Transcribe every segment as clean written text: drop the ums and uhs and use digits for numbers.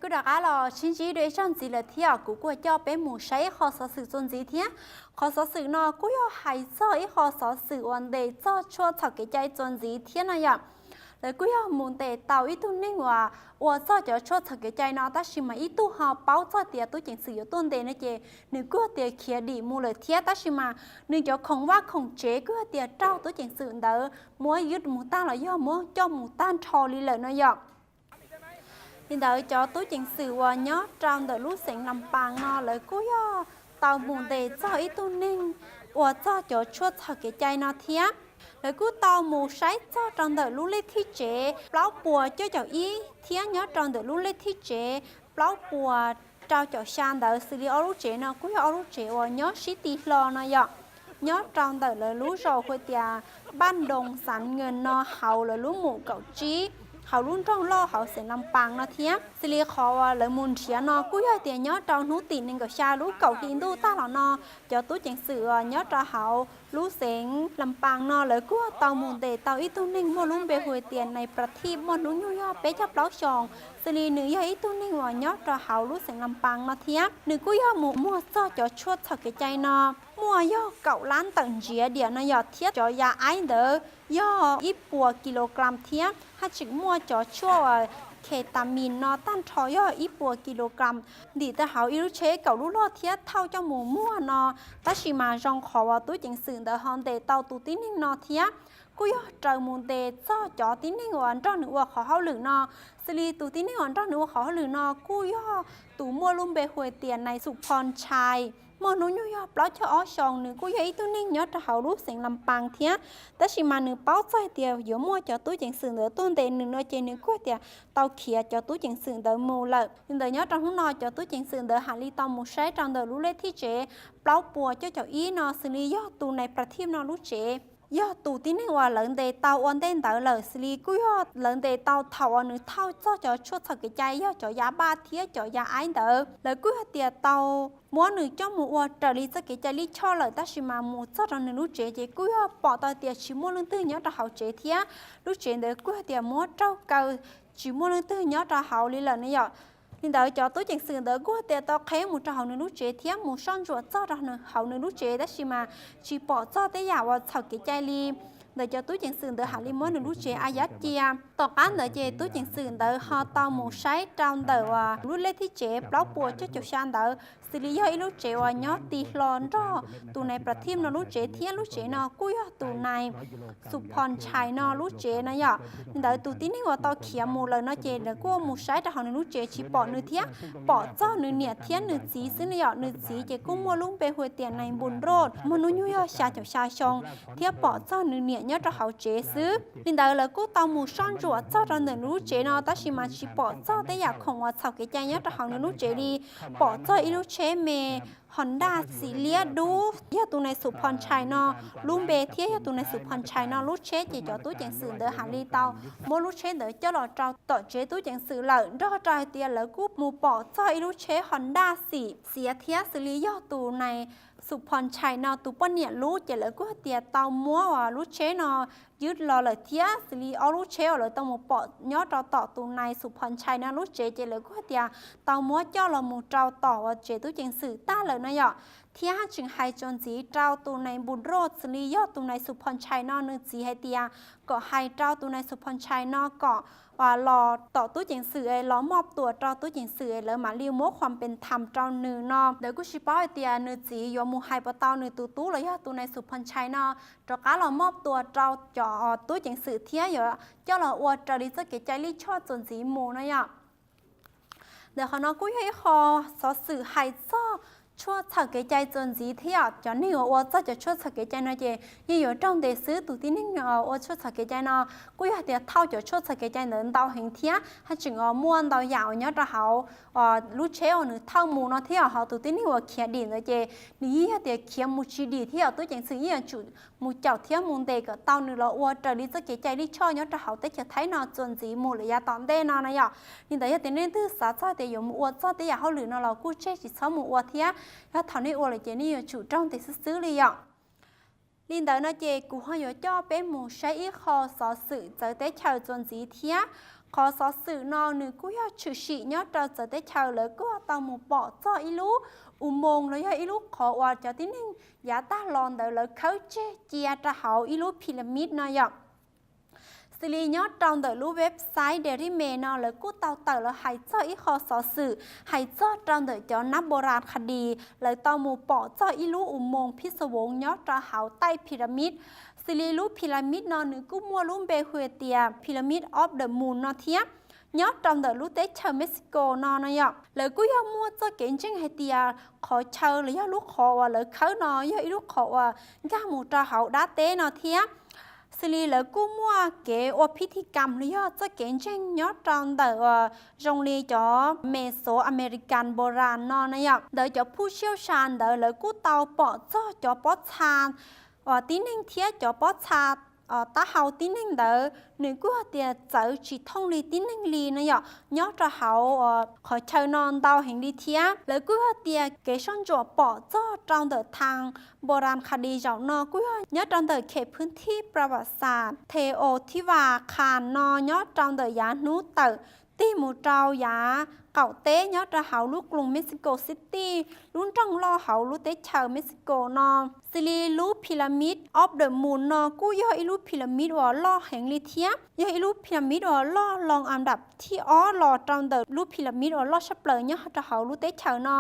cứ đặc á là chính chỉ để trong gì là thiệt của cho bé mù sấy khó sở sự tôn gì thiệt khó sở sự nó cũng yêu hay sợ ít khó sở sự vấn đề cho thật cái trái tôn gì thiệt này ạ rồi cũng yêu muốn để tàu ít tu ninh và cho thật cái trái nó ta chỉ mà ít tu họ báo cho tiệt tu chính sự tôn đề này chị nếu cứ tiệt kia đi mua lời thiệt ta chỉ mà nếu cho không vác không chế cứ tiệt trao tu chính sự đỡ mua yết mua ta là do mua cho mua tan thò đi lời nó ạ hiện tại cho tôi chính sự và nhớ trong đời lúc sinh làm bằng nó lại cố yo tàu muốn để cho ít tu ninh và cho chuột thật cái trái nó thiệt lại cứ tàu mù sấy cho trong đời lúc lấy thiết chế báo bùa cho ý thiệt nhớ trong đời lúc lấy thiết chế báo bùa trao cho sang đời xử lý ở lúc chế nó cũng ở lúc chế và nhớ sĩ tì lo nó vậy nhớ trong đời là lúc rồi khơi tiề ban đồng sản งิน nó hậu là lúc mù cậu trí họ luôn trong lo họ sẽ làm bằng nó thiệt xử lý khó là muốn chia nó cũng như tiền nhớ trong nút tiền nên có xa lúc cầu tiền tu ta là nó cho tôi chẳng sự nhớ cho họ lúc sẽ làm bằng nó lại cũng tàu muốn để tàu ít tu ninh mua luôn về hồi tiền nàyประทีปmua luôn như nhau bé chấp lót tròn xử lý nữ giờ ít tu ninh và nhớ cho họ lúc sẽ làm bằng nó thiệt nữ cũng giờ mua cho chuột thật cái trái nó mua do cậu lán tận dĩa điện nó giờ thiết cho nhà ai đỡ do ít bùa kg thiệt hay chỉ mua cho chua ketamin nó tan thọ do ít bùa kg đi ta hảo yêu chế cậu lúc lo thiệt thao cho mùa mua nó ta chỉ mà rong khó vào túi chính sự đỡ hơn để tàu tụ tín nó thiệt cú yo trời muốn để cho tín hoàn cho nữa khó hao lử nó xử lý tụ tín hoàn cho nữa khó lử nó cú yo tụ mua luôn bề hồi tiền này sụp phòn chai mà nó như vậy bảo cho ở sòng nữa cô ấy tôi nên nhớ cho họ lúc sinh làm bằng thiệt tất nhiên mà nữa bảo cho tiền giữa mua cho tôi chẳng sử nữa tôn đề nữa trên nữa quét tiền tàu kia cho tôi chẳng sử đỡ mù lợi nhưng đỡ nhớ trong hôm nọ cho tôi chẳng sử đỡ hạ ly tàu một sấy trong đỡ lúc lấy thiết chế bảo bùa cho ý nó xử lý do tụ này bật thêm nó lúc chế do tụ tín nàyว่าlợn đề tàu ổn định đỡ lợi xử lý cứ do lợn đề tàu thầu nữa thao cho chốt thật cái trái do cho giá ba thiết cho giá ái đỡ lợi cứ tiền tàu mua nữ trong một trở đi cho cái trái lý cho lợi ta chỉ mà một rất là nữ chế chỉ cứ bỏ tao tiền chỉ mua lương tư nhớ cho hậu chế thiết lúc chế để cứ tiền mua trâu cầu chỉ mua lương tư nhớ cho hậu lý lần này vậy nên đợi cho tôi chẳng sử đỡ cứ tiền tao khé một trâu nữ chế thiết một son ruột cho hậu nữ chế ta chỉ mà chỉ bỏ cho tới giờ vào thật cái trái lý để cho tôi chẳng sử đỡ hạ lý mới nữ chế ai giá chia tao bán để chế tôi chẳng sử đỡ họ tao một sấy trong đỡ lúc lấy thiết chế báo bùa cho sang đỡ xử lý do lúc chế và nhớ tì lon đó tụ này bật thêm nó lúc chế thiết lúc chế nó cúi tụ này sụp hòn chài nó lúc chế nó vậy đợi tụ tí nữa tao khía một lần nó chế để cô một sấy cho họ lúc chế chỉ bỏ nửa thiết bỏ cho nửa nhẹ thiết nửa xí xí nó vậy nửa xí chế cũng mua lúc về hồi tiền này buồn rốt mua nó như vậy xa chảo xa xong thiết bỏ cho nửa nhẹ nhớ cho họ chế xứ nên đợi là cô tao một son ruột cho nửa lúc chế nó ta chỉ mà chỉ bỏ cho tới giờ không vào sau cái chai nhớ cho họ nửa lúc chế đi bỏ cho lúc chế mẹ Honda xí lia đu giờ tụi này sụp hòn chai nó luôn bề thiết giờ tụi này sụp hòn chai nó lúc chế chỉ cho tôi chẳng xử đỡ hàng ly tàu mỗi lúc chế đỡ cho lọ trâu tỏi chế tôi chẳng xử lợn đó trai tiền lỡ cúp mù bỏ cho lúc chế Honda xí thiết xử lý giờ tụi này sụp hòn chai nó tụi bọn nhẹ lúc chỉ lỡ cúp tiền tàu múa và lúc chế nó dứt lò lời thiết xử lý ở lúc chế ở lời tàu một bỏ nhớ trâu tỏ tụi này sụp hòn chai nó lúc chế chỉ lỡ cúp tiền tàu múa cho là một trâu tỏ và chế tôi chẳng xử ta lời nó vậyที่ห้าจึงให้จนสีเจ้าตัวในบุญโรดสลียอดตัวในสุพรชัยนอนึกสีให้เตียก็ให้เจ้าตัวในสุพรชัยนอก็ว่ารอต่อตู้จิงสื่อล้อมอบตัวเจ้าตู้จิงสื่อแล้วมาเลี้ยวโม้ความเป็นธรรมเจ้าเนื้อนอเดี๋ยวกูชิป้อยเตียนึกสียอมูให้ปะเต้าเนื้อตัวตู้เลยยอดตัวในสุพรชัยนอเจ้าก้าล้อมอบตัวเจ้าจ่อตู้จิงสื่อเทียเยอะเจ้าเราอวดเจ้าดิจะเกใจรีชอดจนสีโมนะยะเดี๋ยวเขาน้องกูให้คอสอสื่อให้ซ้อชั่วสักเกใจจนสีเที่ยวจนนี่ว่าจะชั่วสักเกใจนะเจยี่อยู่ตรงเดซื้อตัวที่นี่ว่าชั่วสักเกใจนะกูอยากเดี๋ยวเท่าจะชั่วสักเกใจเดินดาวเห็นเที่ยให้จึงม้วนดาวยาวเนี้ยจะเขารู้เชี่ยวหรือเท่ามูนะเที่ยวเขาตัวที่นี่ว่าเขียนดีนะเจนี่เดี๋ยวเขียนมูชีดีเที่ยวตัวอย่างซื้อยี่จุดมูเจ้าเที่ยวมูเด็กก็เต้าหนึ่งเราว่าจะรีจะเกใจรีช่อเนี้ยจะเขาแต่จะไทยนอจนสีมูเลยยาตอนเด้นอนะยะนี่แต่ยังเดี๋ยวนี้ที่สาใจแต่อยู่มูว่าจะแต่อยากเขาหรือเรากู้เชี่ยจิตเขามูว่าเที่ยแล้วทำให้ว่าเลยเจนี่chủ trong thìซื้อเลยอ่ะลินเดอร์น่ะเจกูให้ยอจ่อเป็นหมูใช้อีคอสอสื่อเจอแต่ชาวจนสีเทีย ขอสอสื่อนอหนึ่งกูอยากชื่อฉีเนาะเราจะได้เชิญเลยก็ตามหมู่ปอจ่ออีลูอุโมงค์เลยอีลูขอว่าจะที่นึงยาตาลอนเดเลยเขาเจียจะเขาอีลูพีระมิดเนาะอย่างสิริยอดตรงเดลูเว็บไซต์เดริเมนอเลยกู้เตาเตอเลยหายจ่ออีขอสอสื่อหายจ่อตรงเดจอนับโบราณคดีเลยตอหมู่ปอจ่ออีลูอุโมงค์พิศวงยอดจะเขาใต้พีระมิดสิริลูพีระมิดนอหนึ่งกู้มัวลุ่มเบฮุเอเตียพีระมิดออฟเดอะมูนนอเทียยอดตรงเดลูเตเชอร์เม็กซิโกนอนอยเลยกู้ยอมัวจะเก่งจริงให้เตียขอเชอร์เลยยอลูกขอว่าเลยเขานอยอลูกขอว่ากาหมูจะเขาด้าเต้นอเทียสิริเลยกู้มัวเก๋อพิธีกรรมเลยยอจะเก่งจริงยอดตรงเดโรงเรียนจ่อเมโสอเมริกันโบราณนอนอยเดจ่อผู้เชี่ยวชาญเดเลยกู้เตาปอจ่อปอชาtí ninh thiết cho bó cha ta hậu tí ninh đỡ nữ của tiệt tự chỉ thông lý tí ninh lì nữa nhở nhớ cho hậu khỏi chơi non đau hình đi thiết lấy của tiệt cái son chỗ bỏ cho trong đợt thangโบราณคดีเจ้านอกุ้ยยอดจังเดอเขตพื้นที่ประวัติศาสตร์เทโอทิวาคานนอยอดจังเดอยานูเตอตีหมูเจ้ายาเก่าเต้ยอดจะเฮาลูกกรุงเม็กซิโกซิตี้ลุ้นจังรอเฮาลูกเต้ชาวเม็กซิโกนอซิลีลูพีระมิดออฟเดอะมูนนอกู้ย่ออีลูพีระมิดวอล่อแห่งลิเทียย่ออีลูพีระมิดวอล่อลองอันดับที่อ้อหล่อจังเดอลูพีระมิดวอล่อชับเปลือยยอดจะเฮาลูกเต้ชาวนอ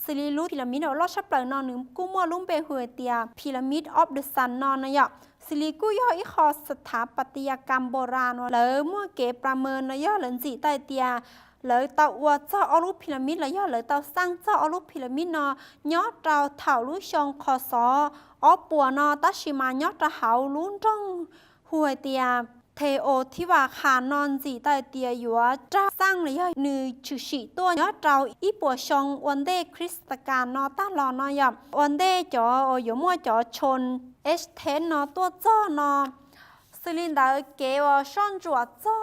ซิลีลูพีระมิดวอล่อชับเปลือยนอหนึ่งกู้มัวลุ่มเบหัวเตียพีระมิดออฟเดอะซันนอนอยสิริกุย่ออีคอสถาปัตยกรรมโบราณเลยมั่วเก๋ประเมินนย่อเหลินจีใต้เตียเลยเตาวัวเจ้าอรูปพีระมิดเลยย่อเลยเตาสร้างเจ้าอรูปพีระมิดนอย่อเราเถาลุชงคอสอปัวนอตัชิมาย่อจะเฮาลุ้นจ้องหัวเตียเทโอที่ว่าขานอนจีใต้เตียอยู่ว่าจะสร้างเลยย่อนือชื่อฉีตัวย่อเราอีปัวชงวันเดคริสตกาลนอตาลอนอยวันเดจ่ออยู่มั่วจ่อชนเทนนอตัวจ้อนอซิลินดาเกวซ่อนจัวจ้อ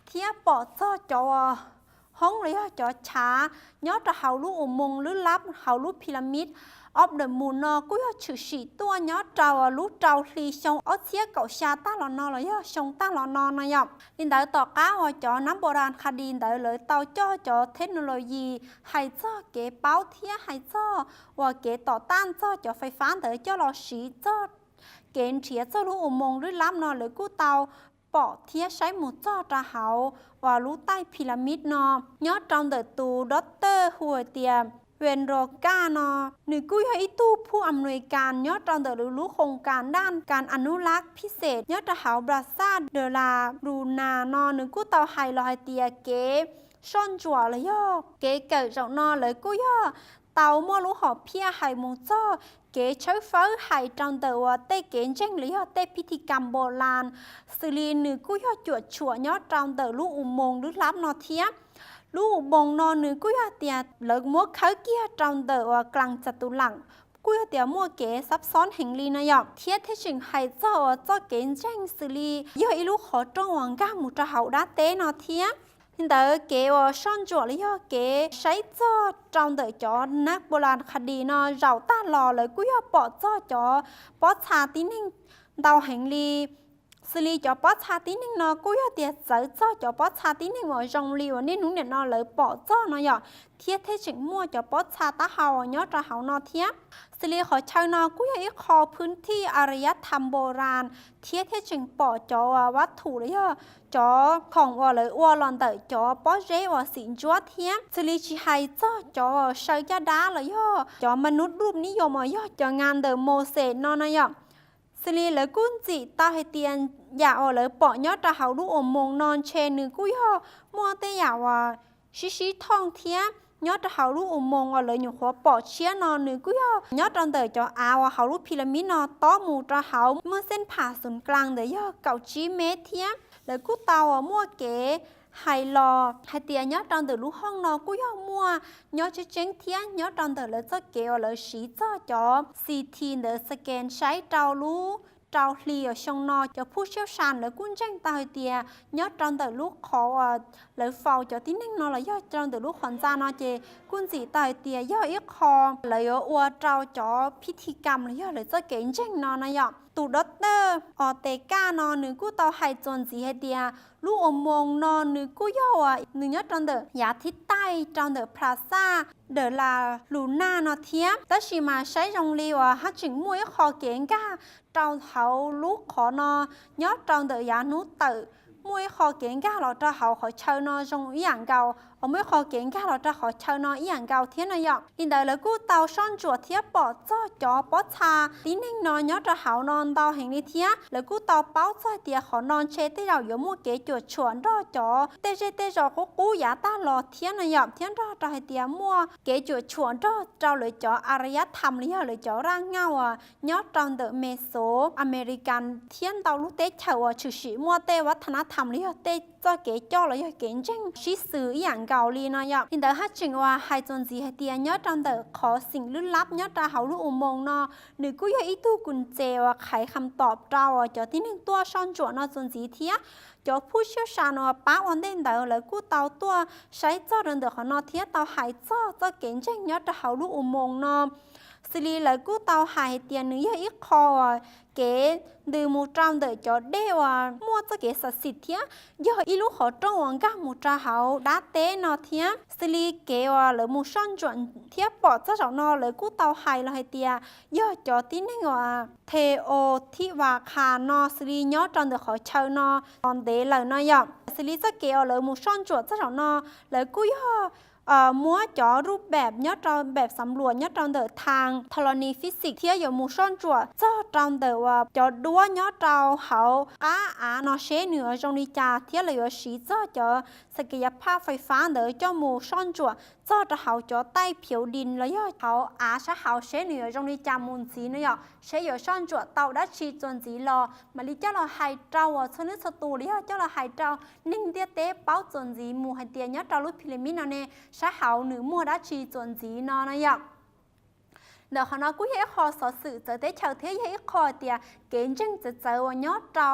เทียปอจ้อจ่อห้องเลยจ่อช้ายอดจะเฮาลูกอุโมงค์ลึกลับเฮาลูกพีระมิดออฟเดอะมูนนอก็ยอดชื่อสีตัวยอดเจ้าลูกเจ้าลีชงออเทียเก่าชาตาลอนอเลยยอดชงตาลอนอนอยลินดาต่อก้าวจ่อน้ำโบราณคดีเดเลยเตาจ่อจ่อเทคโนโลยีให้จ่อเก๋เป้าเทียให้จ่อว่าเก๋ต่อต้านจ่อจ่อไฟฟ้าเดจ่อรอสีจ่อเกณฑ์เทียเจ้าลูกอุโมงค์ลึกลับนอหรือกู้เตาปอเทียใช้หมูจ่อจะเฮาว่าลูกใต้พีระมิดนอยอดจอมเดตูด็อกเตอร์หัวเตียเวนโรกานอหนึ่งกู้ยอีตู้ผู้อำนวยการยอดจอมเดรู้โครงการด้านการอนุรักษ์พิเศษยอดจะเฮาบราซาเดลารูนานอหนึ่งกู้เตาไฮลอยเตียเก๋ซ่อนจั่วเลยย่อเก๋เกิดจากนอเลยกู้ย่อเตามั่วรู้หอบเพี้ยไห่หมูจ่อเก๋ใช้เฟ้อไห่จังเดอว่าเต้เก๋เจ้งหรือยอดเต้พิธีกรรมโบราณสิรีหนึ่งกู้ยอดจวดฉ่วยอดจังเดอลูกอุโมงค์ลึกลับนอเทียลูกอุโมงค์นอหนึ่งกู้ยอดเตียเลิกมัวเขาเกียจังเดอว่ากลางจัตุรัสกู้ยอดเตียมัวเก๋ซับซ้อนแห่งลีนอยอกเทียเทชิงไห่เจ้าเจ้าเก๋เจ้งสิรีย่ออีลูกขอจ้องหวังก้าหมูจะเฮาด้าเต้นอเทียเดอเก๋ว่าซ่อนจั่วเลยย่อเก๋ใช้จ่อจองเดอจ่อนักโบราณคดีนอเราต้านรอเลยกู้ยอปอจ่อจ่อปอชาตีนิ่งดาวแห่งลีสิลีจ่อปอชาตีนิ่งนอกู้ยอเตียเสือจ่อจ่อปอชาตีนิ่งว่าจงลีวันนี้หนุ่งเด็ดนอเลยปอจ่อนอย่อเทียเทชิงมั่วจ่อปอชาตาเฮาย่อจะเฮานอเทียสิลีขอชาวนอกู้ยออีคอพื้นที่อารยธรรมโบราณเทียเทชิงปอจ่อวัตถุเลยย่อจ่อของว่าเลยว่าหลอนเตอจ่อป้อเร่ว่าสินจัวเทียมสิลิชิไฮจ่อใช้ยาดาเลยย่อจ่อมนุษย์รูปนิยมย่อจ่องานเดอโมเสสนอนย่อสิลิเลยกุ้นจีตาให้เตียนอยากเลยปอยอดจะเฮาลูกอมมงนอนเชนึกุ้ยย่อมัวเตอยากว่าชิท่องเทียยอดจะเฮาลูกอมมงว่าเลยอยู่หัวปอเชียนอนนึกุ้ยย่อยอดตอนเตอจ่ออาว่าเฮาลูกพีระมิดนอต้อหมูจะเฮาเมื่อเส้นผ่าศูนย์กลางเดย่อเก่าจีเมเทียเลยกู้เตามั่วเก๋ไฮรอไฮเตียยอดตอนเดอรู้ห้องนอกู้ย่อมั่วยอดจะเจ๊งเทียยอดตอนเดอเลยเจ้าเก๋เลยสีเจ้าจ่อซีทีเดอสแกนใช้เตารู้ trao lì ở trong nó cho phút siêu sàn lấy quân tranh tài tiề nhớ trong từ lúc khó lấy phao cho tín năng nó là do trong từ lúc hoàn gia nó chê quân gì tài tiề do ít khó lấy ở trao choพิธีกรรมเลยย่อเลยจะเก่งจังนอนนะย่อตูดเตอร์เตกานอนหนึ่งกูเตาไฮจนสีให้เดียลูกอมงนอนหนึ่งกูย่อหนึ่งยอดจังเดอยาทิศใต้จังเดอพลาซ่าเดอลาลูน่านอเทียมแต่ชิมาใช้โรงเรียนฮัจึงมวยคอเก่งก้าเจ้าเขาลูกขอนอยอดจังเดอยานุเตอมวยคอเก่งก้าเราจะเขาขอเชิญนอจงอย่างเก่าở mấy kho kiến cả là cho họ chơi nóอย่างเก่าเทียนน่ะย่ออินเดอร์แล้วกูเตาซ่อนจั่วเทียบปอดจ่อจ่อปอดชาตีนิ่งนอนย้อนจะเขานอนเตาแห่งนี้เทียแล้วกูเตาเป้าจ่อเตียขอนอนเชที่เราอยู่มั่วเก๋จั่วชวนรอจ่อเตเจเตจ่อเขากูยาตาหล่อเทียนน่ะย่อเทียนรอจะให้เตียมั่วเก๋จั่วชวนรอเจ้าเลยจ่ออารยธรรมเลยเลยจ่อร่างเงาย้อนจังเดอเมโซอเมริกันเทียนเตาลูกเตเฉาชื่อสีมั่วเตวัฒนธรรมเลยเตจ่อเก๋จ่อเลยเก๋จริงชิสื่ออย่างเก่าลีน่ะย่ออินเดอร์ฮัจึงว่าไฮจนจีให้เตียย้อนจังเดอขอสิ่งลึกลับย้อนตาเขาลูกอุโมงค์นอหรือกูอยากอีตู้กุญแจว่าไขคำตอบเราจอที่หนึ่งตัวซ่อนจั่วนอจนจีเทียจอผู้เชี่ยวชาญว่าป้าวันเด่นเดอแล้วกูเตาตัวใช้เจ้าเดินเดอของนอเทียเตาหายเจ้าเก่งจังย้อนตาเขาลูกอุโมงค์นอสิลีแล้วกูเตาหายเตียเนื้ออีกคอเก๋ดือมูจามเดอจอเดว่ามั่วจะเก๋สัตสิทธิ์เทียย่ออีลูกขอจ้องวังก้ามูจาเขาดัดเต้นอเทียสิลีเก๋ว่าหรือมูซ่อนจวนเทียปอดเจ้าสาวนอหรือกูเตาหายเราให้เตียย่อจอที่นี่ว่าเทโอที่ว่าคานอสิลีย้อนจอนเดอขอเชิญนอตอนเดเลยนอย่อสิลีจะเก๋หรือมูซ่อนจวนเจ้าสาวนอหรือกูย่อมัวจอรูปแบบย้อนจอแบบสำรวจย้อนจอเดอทางธรณีฟิสิกส์เทียอยู่มูซ่อนจั่วเจ้าจอเดอว่าจอดัวย้อนจอเขานอเชเหนือจงดีจ่าเทียเลยว่าสีเจ้าจอสกิยภาพไฟฟ้าเดอเจ้ามูซ่อนจั่วเจ้าจะเขาจอใต้ผิวดินแล้วย่อเขาใช้เขาเชเหนือจงดีจ่ามูลสีเนาะเชอยู่ซ่อนจั่วเต่าดัชชีจนสีรอมาลิเจ้าเราไฮเจ้าชนิดสตูเลยเจ้าเราไฮเจ้านิ่งเตี้ยเต้เป้าจนสีมูไฮเตียย้อนจอรูปพิรามิดเนาะเนี่ยใช้เขาหรือมัวดัชชีจนสีนอนนะย่อเดี๋ยวเขาน้ากู้ให้คอสอสื่อจะได้เช่าเทียให้คอเตียเก่งจังจะเจอว่าย้อนเจ้า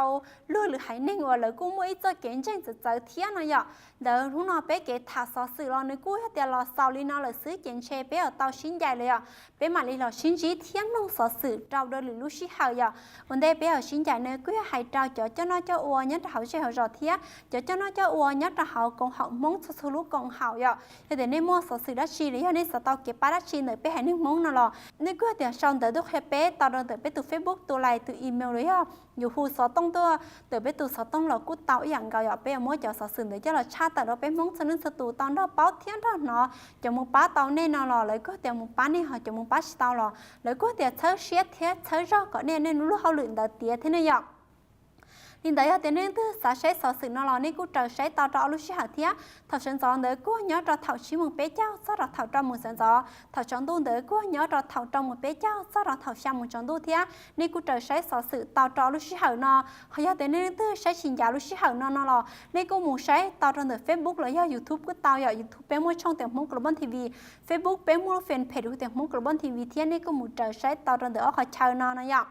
ลู่หรือหายนิ่งว่าเลยกู้ไม่จะเก่งจังจะเจอเทียนะย่อเดี๋ยวรู้น้าเป๊ะเก๋ถาสอสื่อเราในกู้ให้เตียรอสาวลีน้าเลยซื้อเก่งเชเป๊ะเตาชิ้นใหญ่เลยอ่ะเป๊ะมาลีเราชิ้นจีเทียมลงสอสื่อเจ้าเดินหรือลูกชี้หายอ่ะวันเดเป๊ะชิ้นใหญ่ในกู้ให้เจ้าเจ้าน้าเจ้าอ้วนย้อนเขาเชี่ยวจอเทียเจ้าน้าเจ้าอ้วนย้อนเขากงเขามงสุดลูกกงเขาอ่ะเดี๋ยวในมัวสอสื่อดัชชีเลยในสตอเก็บปลาดัชชีเนี่ยเป๊ะให้นึ่งมงนั่นหรอในกู้เดี๋ยวชอนเดี๋ยวดูแค่เป๊ะตอนเดี๋ยวไปตัวเฟซบุ๊กตัวไลน์ตัวอีเมลเลยอ่ะอยู่หูสอต้องตัวเดี๋ยวไปตัวสอต้องเรากู้เตาอย่างเก่าอย่าไปมั่วเจ้าสอสื่อเดี๋ยวเจ้าเราชาแต่เราไปมงสนึกสตูตอนเราเป้าเทียนเราเนาะจะมุป้าเตาแน่นอนหรอเลยก็เดี๋ยวมุป้านี่เขาจะมุป้าเตาหรอเลยก็เดี๋ยวเธอเชียเทียเธอรอก็เนี่ยรู้เขาหลุดเดี๋ยวเตี้ยที่นี่อ่ะnhìn thấy ở tiền nên thứ xã sẽ sở sự nó là nên cũng trở sẽ tạo ra lúc hạt thiết thảo sinh gió để cô nhớ ra thảo chỉ một bé cháu sau đó thảo trong một sản gió thảo chọn tu để cô nhớ ra thảo trong một bé cháu sau đó thảo sang một chọn tu thiết nên cũng trở sẽ sở sự tạo ra lúc hạt nó họ giờ tiền nên thứ sẽ xin giá lúc hạt nó là nên cô muốn sẽ tạo ra được Facebook là do YouTube cứ tạo ra YouTube bé mua trong tiền mong Global TV Facebook bé mua fanpage của tiền mong Global TV thiết nên cô muốn trở sẽ tạo ra được họ chơi nó vậy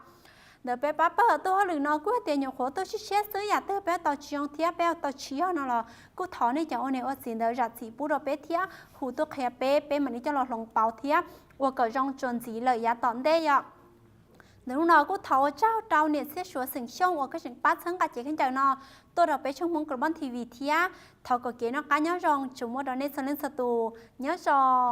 เดี๋ยวไปป้าเปิดตัวหรือน้องกูเตียงหัวตัวชิเชสซื้ออยากเตอไปต่อชิองเทียไปต่อชิอนั่นหรอกูถอนในจังวันนี้ว่าสินเดี๋ยวจัดสีปูเราไปเทียหูตัวแคเป้มันนี่จะหลอดลงเปล่าเทียว่าก็จงจนสีเลยยาตอนได้ยะเดี๋ยวน้องกูถอเจ้าเนี่ยเสียชัวสิงช่องว่าก็สิงป้าทั้งกัดเจ๊ขึ้นจากนอตัวเราไปช่องมงกลบอลทีวีเทียถอก็เก๋น้องการย้อนจงจุ่มว่าเราในสลินสตูย้อนจง